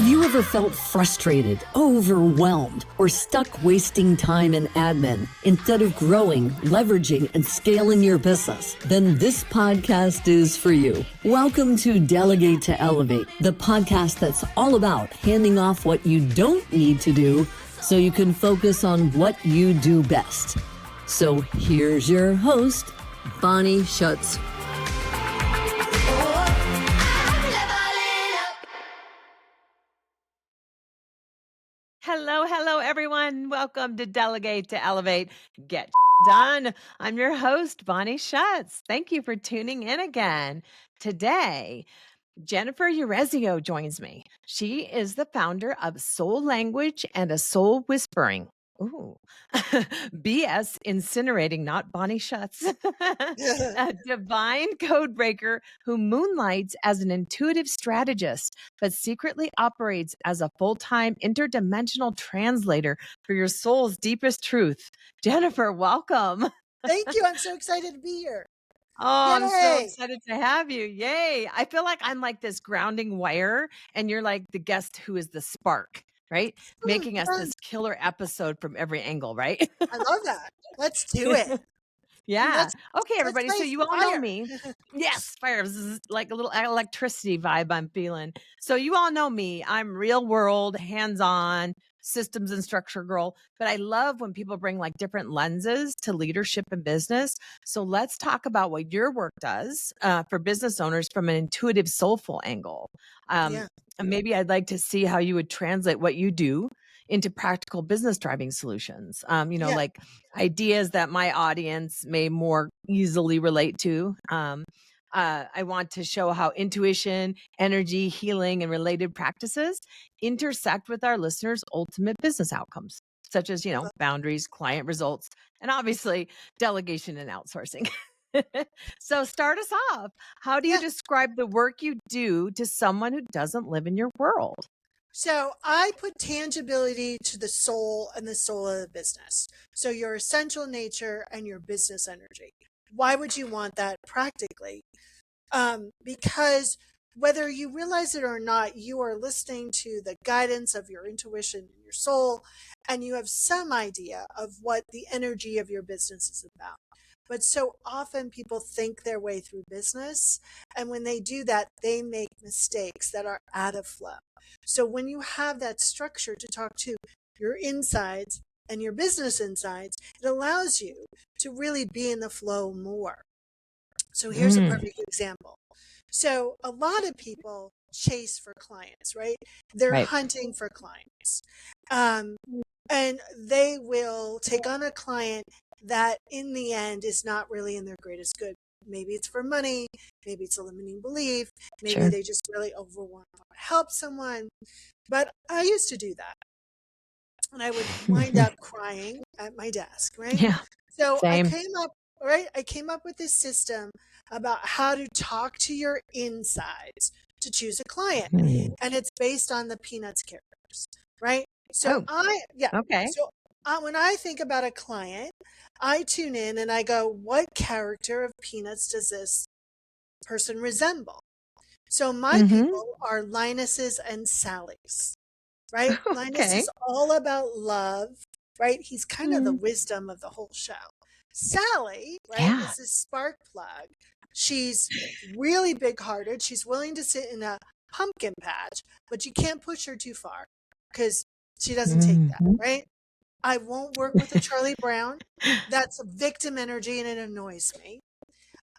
Have you ever felt frustrated, overwhelmed, or stuck wasting time in admin instead of growing, leveraging, and scaling your business? Then this podcast is for you. Welcome to Delegate to Elevate, the podcast that's all about handing off what you don't need to do so you can focus on what you do best. So here's your host, Bonnie Schutz. Hello, everyone. Welcome to Delegate to Elevate. Get done. I'm your host, Bonnie Schutz. Thank you for tuning in again. Today, Jennifer Urezzio joins me. She is the founder of Soul Language and a Soul Whispering. Ooh, BS incinerating, not Bonnie Schutz. A divine code breaker who moonlights as an intuitive strategist, but secretly operates as a full-time interdimensional translator for your soul's deepest truth. Jennifer, welcome. Thank you. I'm so excited to be here. Oh, I'm so Yay. excited to have you. Yay. I feel like I'm like this grounding wire and you're like the guest who is the spark, right? Making us this killer episode from every angle, right? I love that. Let's do it. Yeah. Okay, everybody. So play you all fire. know me. Yes, fire. This is like a little electricity vibe I'm feeling. So you all know me. I'm real world, hands-on, systems and structure girl. But I love when people bring like different lenses to leadership and business. So let's talk about what your work does for business owners from an intuitive, soulful angle. And maybe I'd like to see how you would translate what you do into practical business driving solutions, like ideas that my audience may more easily relate to. I want to show how intuition, energy, healing, and related practices intersect with our listeners' ultimate business outcomes, such as, boundaries, client results, and obviously delegation and outsourcing. So start us off. How do you describe the work you do to someone who doesn't live in your world? So I put tangibility to the soul and the soul of the business. So your essential nature and your business energy. Why would you want that practically? Because whether you realize it or not, you are listening to the guidance of your intuition and your soul, and you have some idea of what the energy of your business is about. But so often people think their way through business. And when they do that, they make mistakes that are out of flow. So when you have that structure to talk to your insides and your business insides, it allows you to really be in the flow more. So here's a perfect example. So a lot of people chase for clients, right? They're hunting for clients. And they will take on a client that in the end is not really in their greatest good. Maybe it's for money, maybe it's a limiting belief, maybe they just really want to help someone. But I used to do that. And I would wind up crying at my desk, right? Yeah. So Same. I came up with this system about how to talk to your insides to choose a client. And it's based on the Peanuts characters, right? So when I think about a client, I tune in and I go, what character of Peanuts does this person resemble? So my people are Linus's and Sally's, right? Linus is all about love, right? He's kind of the wisdom of the whole show. Sally, right, is this spark plug. She's really big-hearted. She's willing to sit in a pumpkin patch, but you can't push her too far because she doesn't take that, right? I won't work with a Charlie Brown. That's a victim energy and it annoys me.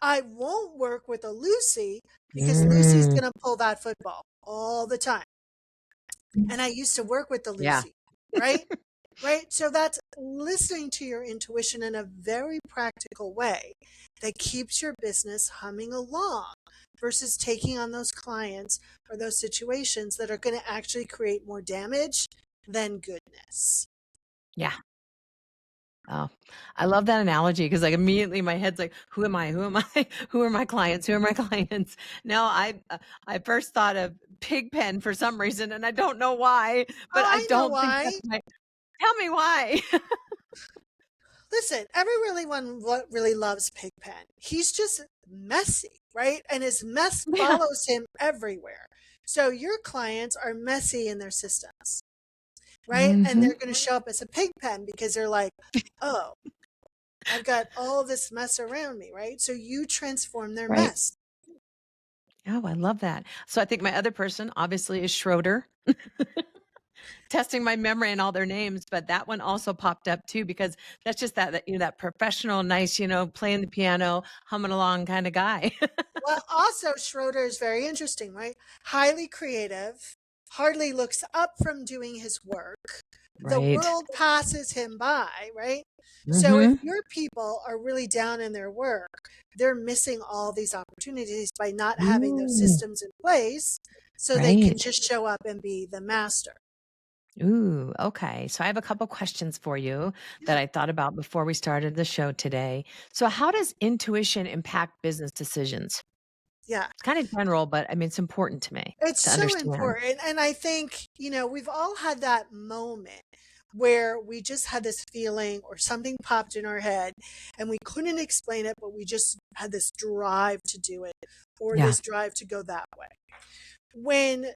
I won't work with a Lucy because Lucy's going to pull that football all the time. And I used to work with the Lucy, right? Right. So that's listening to your intuition in a very practical way that keeps your business humming along versus taking on those clients or those situations that are going to actually create more damage than goodness. Yeah. Oh, I love that analogy because like immediately my head's like, who am I? Who am I? Who are my clients? Who are my clients? No, I first thought of Pigpen for some reason, and I don't know why, but I don't think that's my. Tell me why. Listen, everyone really loves Pigpen. He's just messy, right? And his mess follows him everywhere. So your clients are messy in their systems, right? And they're going to show up as a pig pen because they're like, oh, I've got all this mess around me, right? So you transform their Right. mess. Oh, I love that. So I think my other person obviously is Schroeder. Testing my memory and all their names, but that one also popped up too because that's just that professional, nice, playing the piano, humming along kind of guy. Well, also Schroeder is very interesting, right? Highly creative, hardly looks up from doing his work. The Right. world passes him by, right? So if Mm-hmm. your people are really down in their work, they're missing all these opportunities by not having those Ooh, systems in place so they can right. just show up and be the master. Ooh, okay. So I have a couple questions for you that Yeah. I thought about before we started the show today. So how does intuition impact business decisions? Yeah. It's kind of general, but I mean, it's important to me It's to so understand. important. And I think, we've all had that moment where we just had this feeling or something popped in our head and we couldn't explain it, but we just had this drive to do it or Yeah. this drive to go that way. When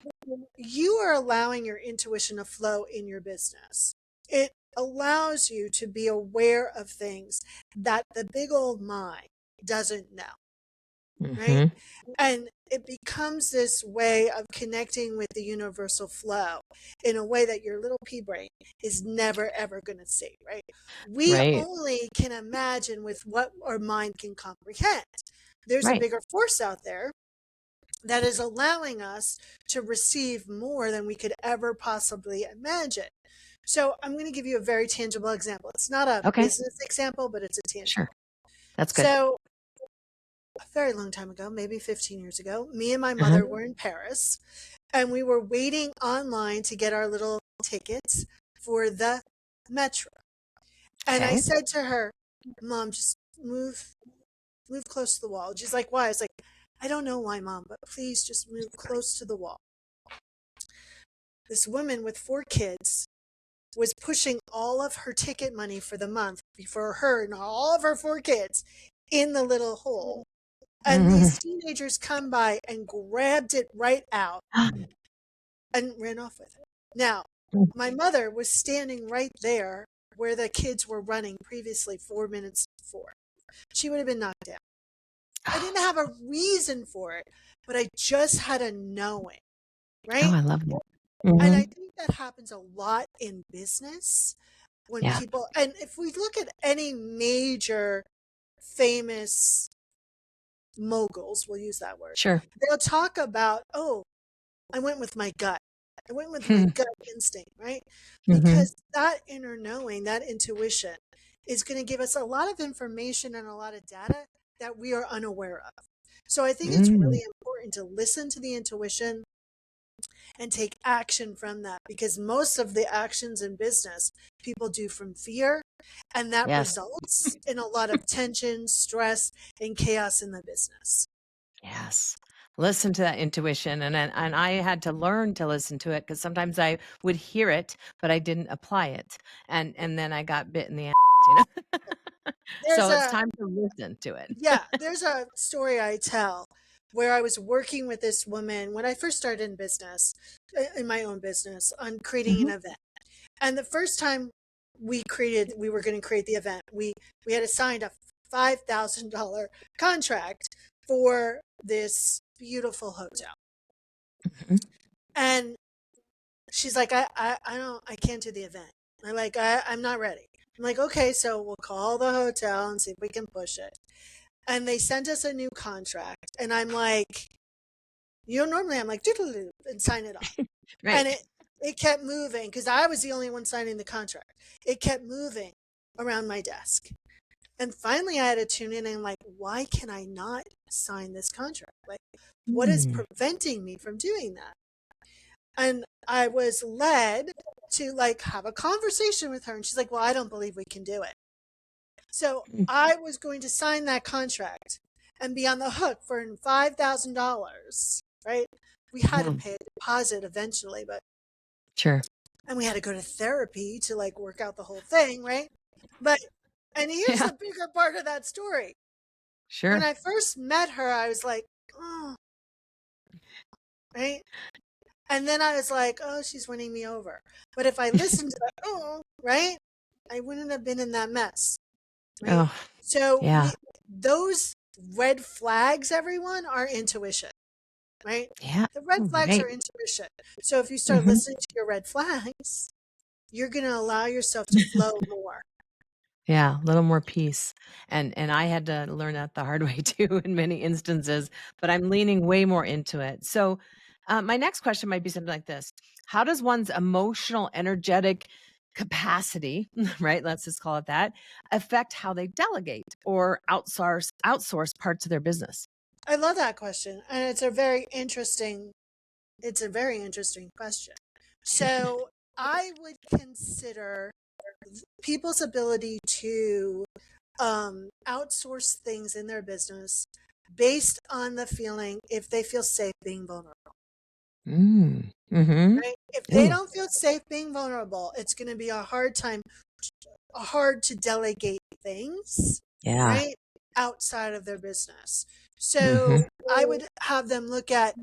you are allowing your intuition to flow in your business, it allows you to be aware of things that the big old mind doesn't know, right? Mm-hmm. And it becomes this way of connecting with the universal flow in a way that your little pea brain is never ever going to see, right? We Right. only can imagine with what our mind can comprehend. There's a Right. bigger force out there that is allowing us to receive more than we could ever possibly imagine. So I'm going to give you a very tangible example. It's not a Okay. business example, but it's a tangible. Sure. That's good. So a very long time ago, maybe 15 years ago, me and my Uh-huh. mother were in Paris and we were waiting online to get our little tickets for the metro. And I Okay. said to her, Mom, just move close to the wall. She's like, why? I was like, I don't know why, Mom, but please just move close to the wall. This woman with 4 kids was pushing all of her ticket money for the month for her and all of her 4 kids in the little hole. And these teenagers come by and grabbed it right out and ran off with it. Now, my mother was standing right there where the kids were running previously 4 minutes before. She would have been knocked down. I didn't have a reason for it, but I just had a knowing, Oh, right? I love that. And I Mm-hmm. think that happens a lot in business when Yeah. people, and if we look at any major famous moguls, we'll use that word, Sure. they'll talk about, oh, I went with my gut. I went with my gut instinct, right? Mm-hmm. Because that inner knowing, that intuition is going to give us a lot of information and a lot of data that we are unaware of. So I think it's Mm. really important to listen to the intuition and take action from that because most of the actions in business people do from fear and that Yes. results in a lot of tension, stress, and chaos in the business. Yes. Listen to that intuition. And I had to learn to listen to it because sometimes I would hear it, but I didn't apply it. And then I got bit in the ass, you know. There's So it's a time to listen to it. Yeah, there's a story I tell where I was working with this woman when I first started in business, in my own business, on creating an Mhm. event. And the first time we were going to create the event, we had assigned a $5,000 contract for this beautiful hotel. Mhm. And she's like, I can't do the event. I'm like, I'm not ready. I'm like, okay, so we'll call the hotel and see if we can push it. And they sent us a new contract. And I'm like, normally I'm like, "Doodle-doo," and sign it off. And Right. it kept moving because I was the only one signing the contract. It kept moving around my desk. And finally I had to tune in and I'm like, why can I not sign this contract? Like, what is Mm. preventing me from doing that? And I was led to like have a conversation with her. And she's like, well, I don't believe we can do it. So Mm. I was going to sign that contract and be on the hook for $5,000, right? We had to Mhm. pay a deposit eventually, but Sure. and we had to go to therapy to like work out the whole thing, right? But and here's Yeah. the bigger part of that story. Sure. When I first met her, I was like, oh, right? And then I was like, oh, she's winning me over. But if I listened to that, oh, right, I wouldn't have been in that mess, right? Oh, So yeah. those red flags, everyone, are intuition, right? Yeah. The red flags Right. are intuition. So if you start listening to your red flags, you're going to allow yourself to flow more. Yeah, a little more peace. And I had to learn that the hard way too in many instances, but I'm leaning way more into it. So, my next question might be something like this. How does one's emotional, energetic capacity, right? Let's just call it that, affect how they delegate or outsource parts of their business? I love that question. And it's a very interesting question. So I would consider people's ability to outsource things in their business based on the feeling if they feel safe being vulnerable. Mm. Mm-hmm. Right? If they Ooh, don't feel safe being vulnerable, it's going to be a hard to delegate things, yeah. right? Outside of their business. Mm-hmm. So I would have them look at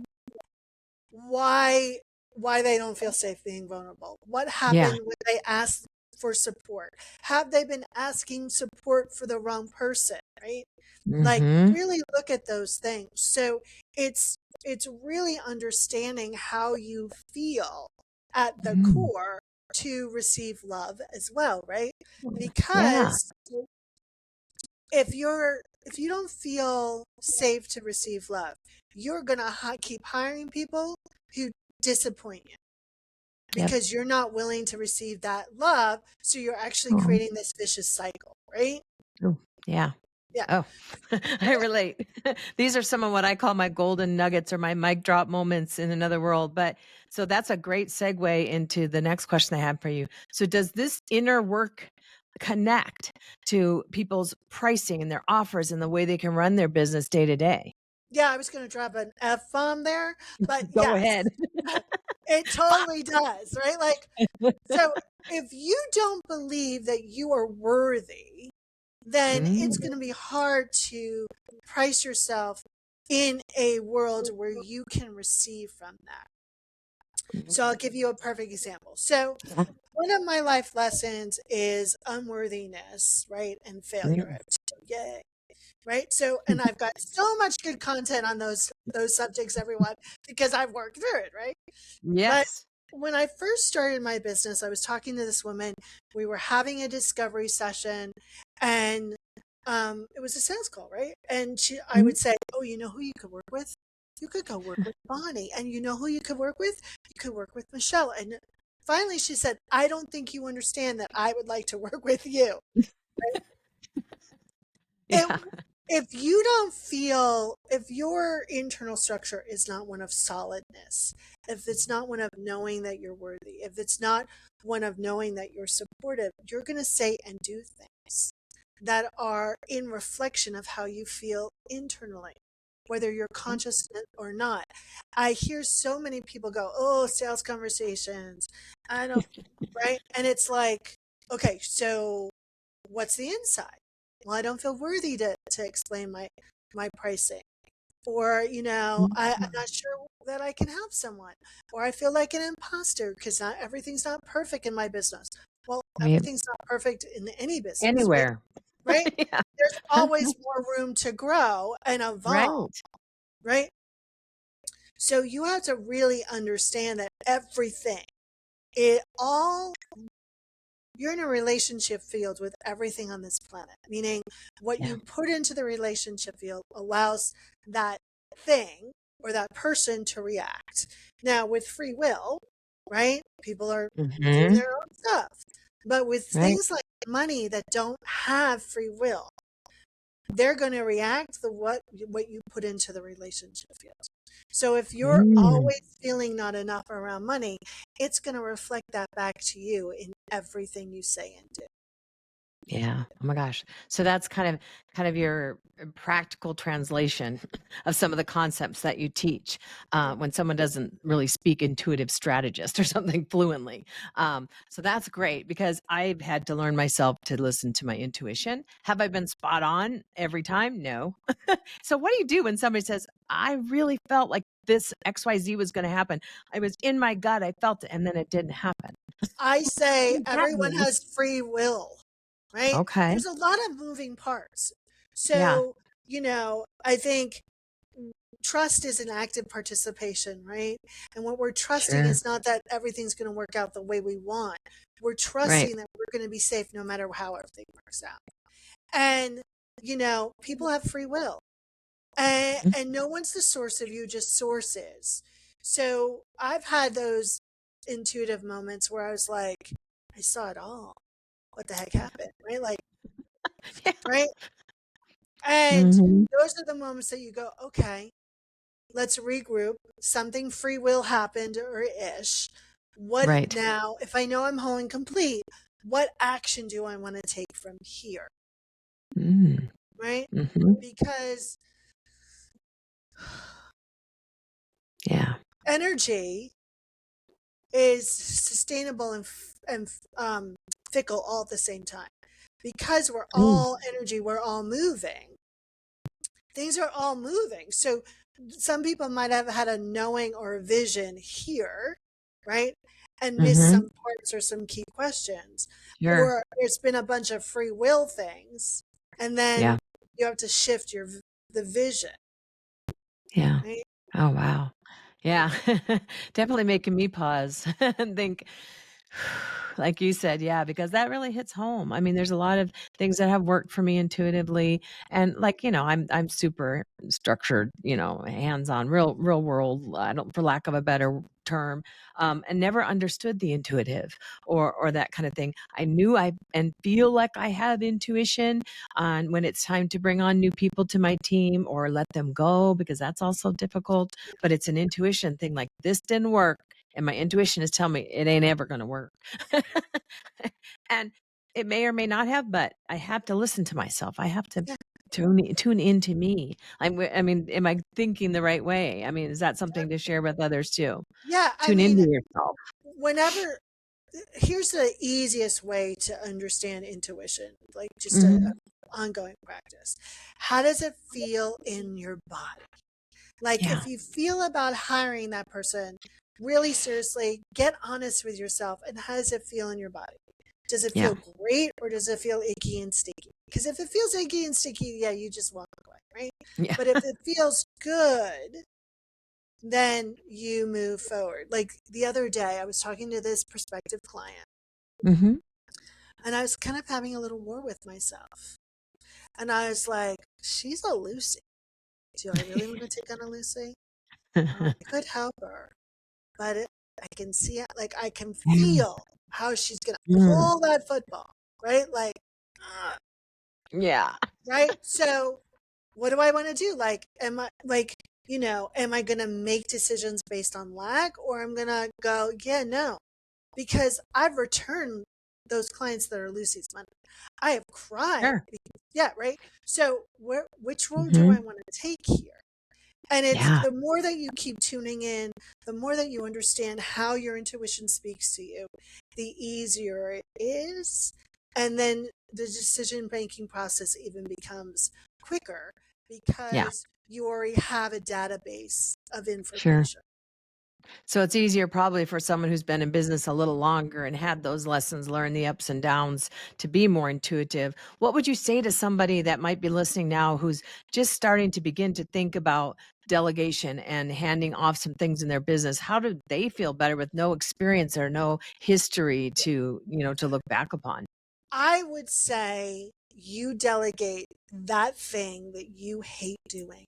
why why they don't feel safe being vulnerable. What Yeah. happened when they asked for support? Have they been asking support for the wrong person, right? Like Mm-hmm. really look at those things. So it's it's really understanding how you feel at the Mm. core to receive love as well, right? Yeah. Because if you don't feel safe to receive love, you're going to keep hiring people who disappoint you Yep. because you're not willing to receive that love, so you're actually Oh, creating this vicious cycle, right? ooh, yeah. Yeah. Oh, I relate. These are some of what I call my golden nuggets or my mic drop moments in another world. But so that's a great segue into the next question I have for you. So, does this inner work connect to people's pricing and their offers and the way they can run their business day to day? Yeah, I was going to drop an F bomb there, but Go yes, ahead. it Pop. totally does, right? Like, so if you don't believe that you are worthy, then it's Mm, going to be hard to price yourself in a world where you can receive from that. So I'll give you a perfect example. So yeah. one of my life lessons is unworthiness, right? And failure. Mm. So yay. Right. So, and I've got so much good content on those subjects, everyone, because I've worked through it, right? But Yes. when I first started my business, I was talking to this woman. We were having a discovery session, and it was a sales call, right? And I Mm. would say, "Oh, you know who you could work with? You could go work with Bonnie, and you know who you could work with? You could work with Michelle." And finally, she said, "I don't think you understand that I would like to work with you." It, Yeah. if your internal structure is not one of solidness, if it's not one of knowing that you're worthy, if it's not one of knowing that you're supportive, you're going to say and do things that are in reflection of how you feel internally, whether you're conscious or not. I hear so many people go, oh, sales conversations. I don't, right? And it's like, okay, so what's the inside? Well, I don't feel worthy to explain my pricing. Or, I'm not sure that I can help someone. Or I feel like an imposter because not everything's not perfect in my business. Well, Right. everything's not perfect in any business, right? Anywhere. Right? Yeah. There's always more room to grow and evolve, Right. right? So you have to really understand that it all you're in a relationship field with everything on this planet, meaning what Yeah. you put into the relationship field allows that thing or that person to react. Now, with free will, right? People are doing Mm-hmm. their own stuff. But with Right. things like money that don't have free will, they're going to react to what you put into the relationship field. So if you're Mm. always feeling not enough around money, it's going to reflect that back to you in everything you say and do. Yeah. Oh my gosh. So that's kind of your practical translation of some of the concepts that you teach when someone doesn't really speak intuitive strategist or something fluently. So that's great because I've had to learn myself to listen to my intuition. Have I been spot on every time? No. So what do you do when somebody says, I really felt like this XYZ was going to happen? I was in my gut. I felt it and then it didn't happen. I What say does that everyone mean? has free will, right? Okay. There's a lot of moving parts. Yeah. So, I think trust is an active participation, right? And what we're trusting Sure. is not that everything's going to work out the way we want. We're Right. trusting that we're going to be safe no matter how everything works out. And, people have free will. And no one's the source of you, just sources. So I've had those intuitive moments where I was like, I saw it all. What the heck happened? Right? Like, Yeah. right? And Mhm. those are the moments that you go, okay, let's regroup. Something free will happened or ish. What Right. now? If I know I'm whole and complete, what action do I want to take from here? Mm. Right? Mhm. Because Yeah. energy is sustainable and fickle all at the same time. Because we're Mm. all energy, we're all moving. Things are all moving. So some people might have had a knowing or a vision here, right? And miss Mhm. some parts or some key questions. Sure. Or there's been a bunch of free will things, and then Yeah. you have to shift the vision, Yeah. right? Oh, wow. Yeah. Definitely making me pause and think, like you said, yeah, because that really hits home. I mean, there's a lot of things that have worked for me intuitively. And like, I'm super structured, hands-on, real world, I don't for lack of a better term, and never understood the intuitive or that kind of thing. I knew I and feel like I have intuition on when it's time to bring on new people to my team or let them go because that's also difficult. But it's an intuition thing like this didn't work. And my intuition is telling me it ain't ever going to work. And it may or may not have, but I have to listen to myself. I have to Yeah. tune into me. I mean, am I thinking the right way? I mean, is that something to share with others too? Yeah. I Tune into mean, yourself. whenever here's the easiest way to understand intuition, like just a Hmm. ongoing practice. How does it feel in your body? Like Yeah. if you feel about hiring that person really seriously, get honest with yourself and how does it feel in your body? Does it Yeah. feel great or does it feel icky and sticky? Because if it feels icky and sticky, yeah, you just walk away, right? Yeah. But if it feels good, then you move forward. Like the other day, I was talking to this prospective client Hmm. and I was kind of having a little war with myself. And I was like, she's a Lucy. Do I really want to take on a Lucy? I could help her, but I can see it, like I can feel how she's gonna Mm. pull that football, right? Like, Yeah. right? So what do I want to do? Like, am I like, am I gonna make decisions based on lack or I'm gonna go, yeah, no. Because I've returned those clients that are Lucy's money. I have cried. Sure. Yeah, right. So which road do I Hmm. want to take here? And it's Yeah. the more that you keep tuning in, the more that you understand how your intuition speaks to you, the easier it is. And then the decision making process even becomes quicker Yeah. because you already have a database of Sure. information. So it's easier probably for someone who's been in business a little longer and had those lessons, learned the ups and downs to be more intuitive. What would you say to somebody that might be listening now who's just starting to begin to think about delegation and handing off some things in their business? How do they feel better with no experience or no history to look back upon? I would say you delegate that thing that you hate doing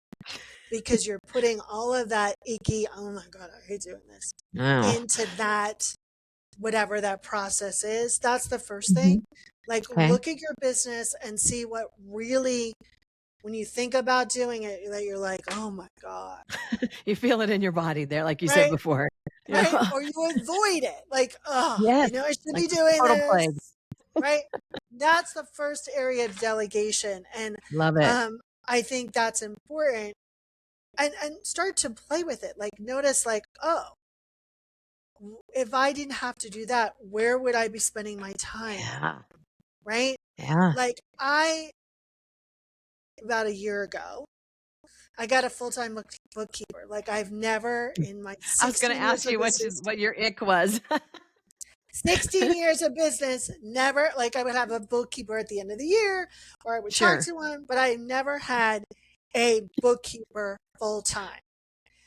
because you're putting all of that icky, oh my God, I hate doing this, Oh. into that whatever that process is. That's the first Mhm. thing. Like, Okay. look at your business and see what really, when you think about doing it, that you're like, oh my God, You feel it in your body there, like you said right? before. Right? Yeah. Or you avoid it. Like, oh, I Yes. know I should Like be doing total plague. this, right? that's the first area of delegation. And Love it. I think that's important. And start to play with it. Like notice like, oh, if I didn't have to do that, where would I be spending my time? Yeah. Right? Yeah. Like about a year ago, I got a full-time bookkeeper. Like I've never in my I was going to 16 years ask of you business, what your ick was. 16 years of business, never, like I would have a bookkeeper at the end of the year or I would talk Sure. to him, but I never had a bookkeeper full time.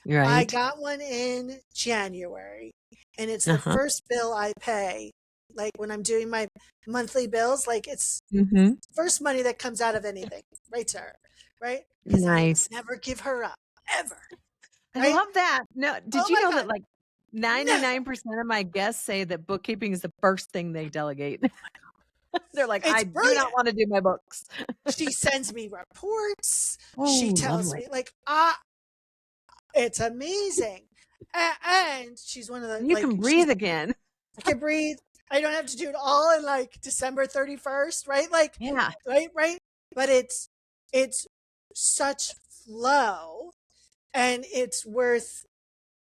I Right. got one in January and it's the Uh-huh. first bill I pay. Like when I'm doing my monthly bills, like it's Mm-hmm. first money that comes out of anything, right to her, right? Because I Nice. never give her up, ever, I right? love that. No, Oh did you my know God, that like never. 99% of my guests say that bookkeeping is the first thing they delegate? They're like, It's I do not brilliant. want to do my books. She sends me reports. She Oh, tells lovely. me like, it's amazing. And she's one of the, And you like, can she's, breathe again. I can breathe. I don't have to do it all in like December 31st, right? Like, Yeah. right. But it's such flow and it's worth,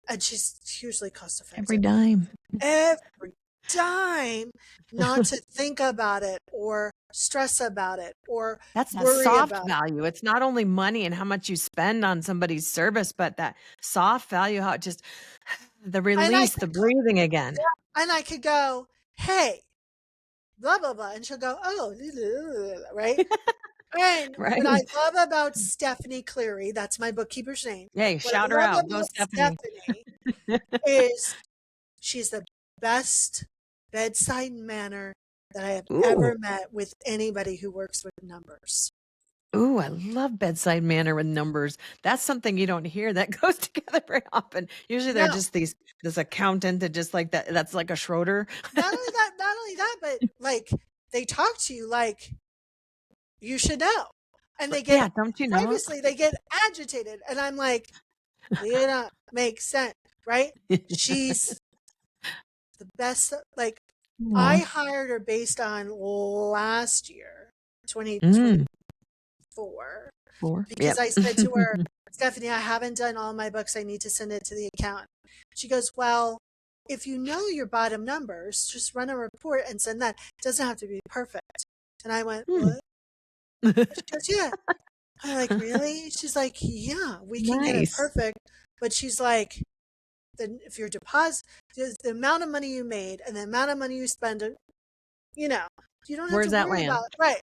and she's hugely cost Every effective. dime. Every dime, not to think about it or stress about it or That's a worry soft about it. value. It's not only money and how much you spend on somebody's service, but that soft value, how it just the And I release, the could, breathing again. and I could go, hey, blah, blah, blah. And she'll go, oh, right. And what I Right. love about Stephanie Cleary, that's my bookkeeper's name. Yay, What shout her I love out. Go, about Stephanie. Stephanie is she's the best bedside manner that I have Ooh. ever met with anybody who works with numbers. Ooh, I love bedside manner with numbers. That's something you don't hear that goes together very often. Usually they're No, just this accountant that just like that. That's like a Schroeder. not only that, but like they talk to you like you should know. And they get Yeah, don't you know? obviously they get agitated. And I'm like, you know, makes sense, right? She's the best. Like I Aw. hired her based on last year, 2024, Mm, four. because Yep. I said to her, Stephanie, I haven't done all my books. I need to send it to the accountant. She goes, well, if you know your bottom numbers, just run a report and send that. It doesn't have to be perfect. And I went, Hmm. what? She goes, yeah. I'm like, really? She's like, yeah, we can get it Nice. perfect. But she's like, if your deposit, the amount of money you made and the amount of money you spend, you know, you don't have Where's to that worry land? about it. Right.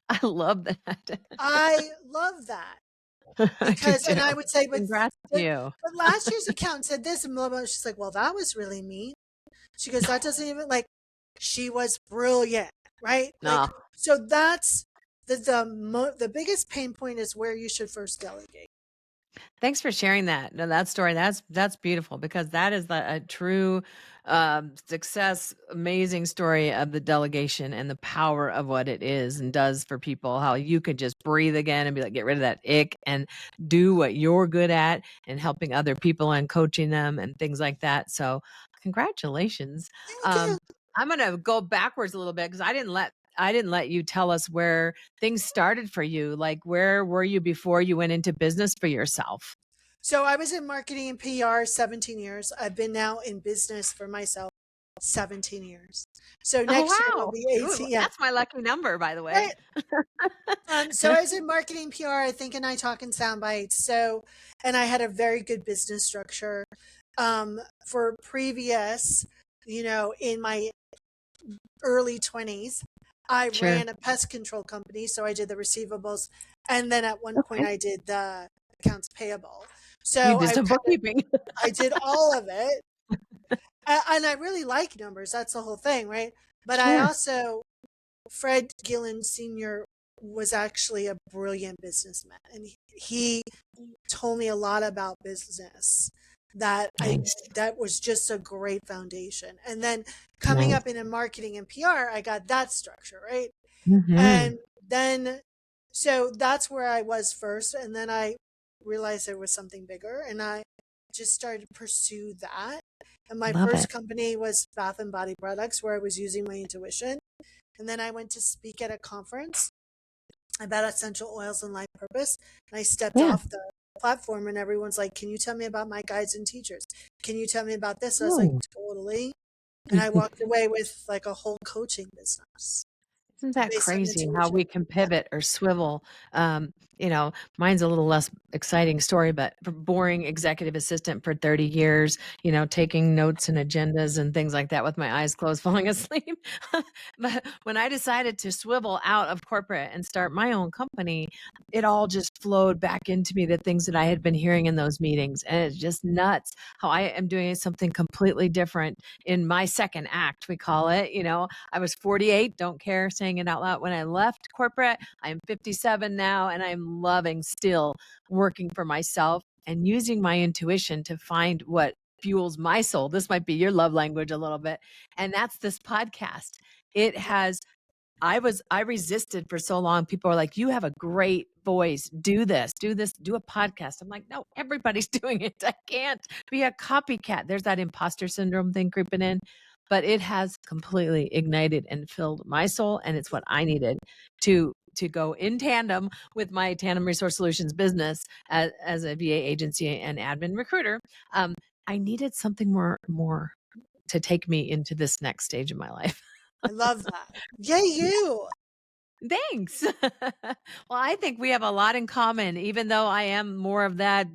I love that. I love that I do because, and too. I would say, Congrats to you. but last year's accountant said this and blah, blah. She's like, well, that was really mean. She goes, that doesn't even like, she was brilliant. Right. Like, No. so that's the biggest pain point is where you should first delegate. Thanks for sharing that. No, that story. That's beautiful because that is a true success, amazing story of the delegation and the power of what it is and does for people. How you could just breathe again and be like, get rid of that ick and do what you're good at and helping other people and coaching them and things like that. So, congratulations. Thank you. Um, I'm gonna go backwards a little bit because I didn't let you tell us where things started for you. Like, where were you before you went into business for yourself? So I was in marketing and PR 17 years. I've been now in business for myself 17 years. So Oh, next year will wow. be Ooh, 18. Yeah. that's my lucky number, by the way. Right. So I was in marketing PR, I think, and I talk in sound bites. So, and I had a very good business structure. For previous, in my early 20s, I Sure. ran a pest control company. So I did the receivables. And then at one point Okay. I did the accounts payable. You So did some bookkeeping. I did all of it. And I really like numbers. That's the whole thing, right? But I Sure. also, Fred Gillen Sr. was actually a brilliant businessman. And he told me a lot about business Nice. that was just a great foundation. And then coming Nice. up in marketing and PR, I got that structure, right? Mm-hmm. And then, so that's where I was first. And then I realized there was something bigger and I just started to pursue that. And my Love first it. company was Bath and Body Products, where I was using my intuition. And then I went to speak at a conference about essential oils and life purpose. And I stepped off the platform and everyone's like, can you tell me about my guides and teachers? Can you tell me about this? I was like, totally. And I walked away with like a whole coaching business. Isn't that based on crazy how intuition. we can pivot or swivel? Mine's a little less exciting story, but for boring executive assistant for 30 years, taking notes and agendas and things like that with my eyes closed, falling asleep. But when I decided to swivel out of corporate and start my own company, it all just flowed back into me, the things that I had been hearing in those meetings. And it's just nuts how I am doing something completely different in my second act, we call it. I was 48, don't care saying it out loud when I left corporate. I'm 57 now, and I'm loving still working for myself and using my intuition to find what fuels my soul. This might be your love language a little bit. And that's this podcast. It has, I resisted for so long. People are like, you have a great voice. Do this, do a podcast. I'm like, no, everybody's doing it. I can't be a copycat. There's that imposter syndrome thing creeping in. But it has completely ignited and filled my soul. And it's what I needed to go in tandem with my Tandem Resource Solutions business as a VA agency and admin recruiter. I needed something more to take me into this next stage of my life. I love that. Yay, you. Thanks. Well, I think we have a lot in common. Even though I am more of that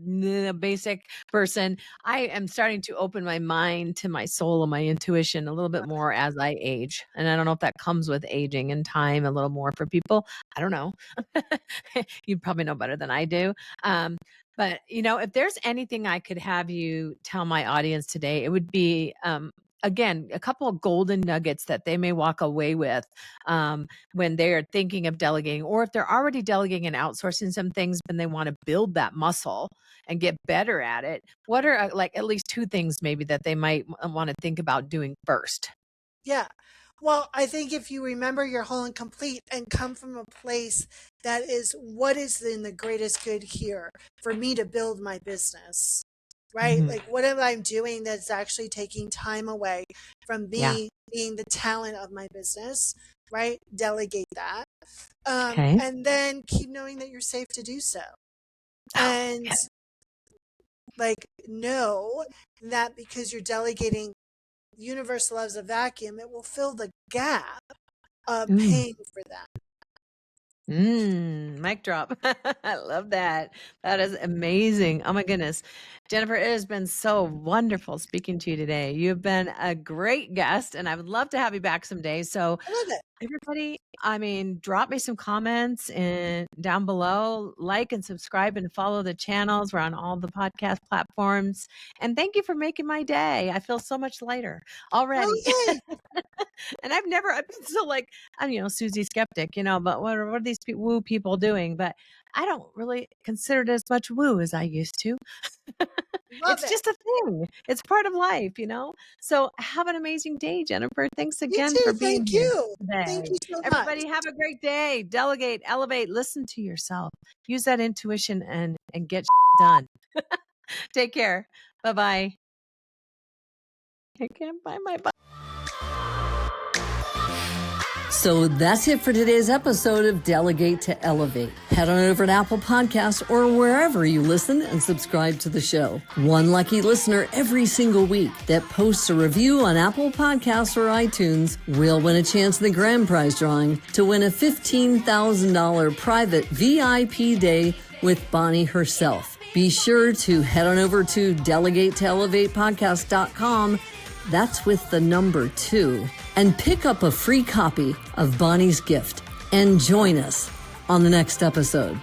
basic person, I am starting to open my mind to my soul and my intuition a little bit more as I age. And I don't know if that comes with aging and time a little more for people. I don't know. You probably know better than I do. But, if there's anything I could have you tell my audience today, it would be, again, a couple of golden nuggets that they may walk away with when they're thinking of delegating, or if they're already delegating and outsourcing some things, and they want to build that muscle and get better at it. What are at least two things maybe that they might want to think about doing first? Yeah. Well, I think if you remember your whole and complete and come from a place that is what is in the greatest good here for me to build my business, right? Mm-hmm. Like what am I doing that's actually taking time away from me being the talent of my business, right? Delegate that. Okay. And then keep knowing that you're safe to do so. And know that because you're delegating, the universe loves a vacuum, it will fill the gap of paying for that. Mic drop. I love that. That is amazing. Oh my goodness. Jennifer, it has been so wonderful speaking to you today. You've been a great guest, and I would love to have you back someday. So I love it. everybody, drop me some comments down below, like and subscribe and follow the channels. We're on all the podcast platforms. And thank you for making my day. I feel so much lighter already. Oh, And I've been so I'm, Susie Skeptic, but what are these woo people doing? But I don't really consider it as much woo as I used to. It's just a thing. It's part of life, So have an amazing day, Jennifer. Thanks again for being here today. Thank you so much. Everybody have a great day. Delegate, elevate, listen to yourself. Use that intuition and get done. Take care. Bye-bye. I can't find my button. So that's it for today's episode of Delegate to Elevate. Head on over to Apple Podcasts or wherever you listen and subscribe to the show. One lucky listener every single week that posts a review on Apple Podcasts or iTunes will win a chance in the grand prize drawing to win a $15,000 private VIP day with Bonnie herself. Be sure to head on over to delegatetoelevatepodcast.com. That's with the number 2. And pick up a free copy of Bonnie's gift and join us on the next episode.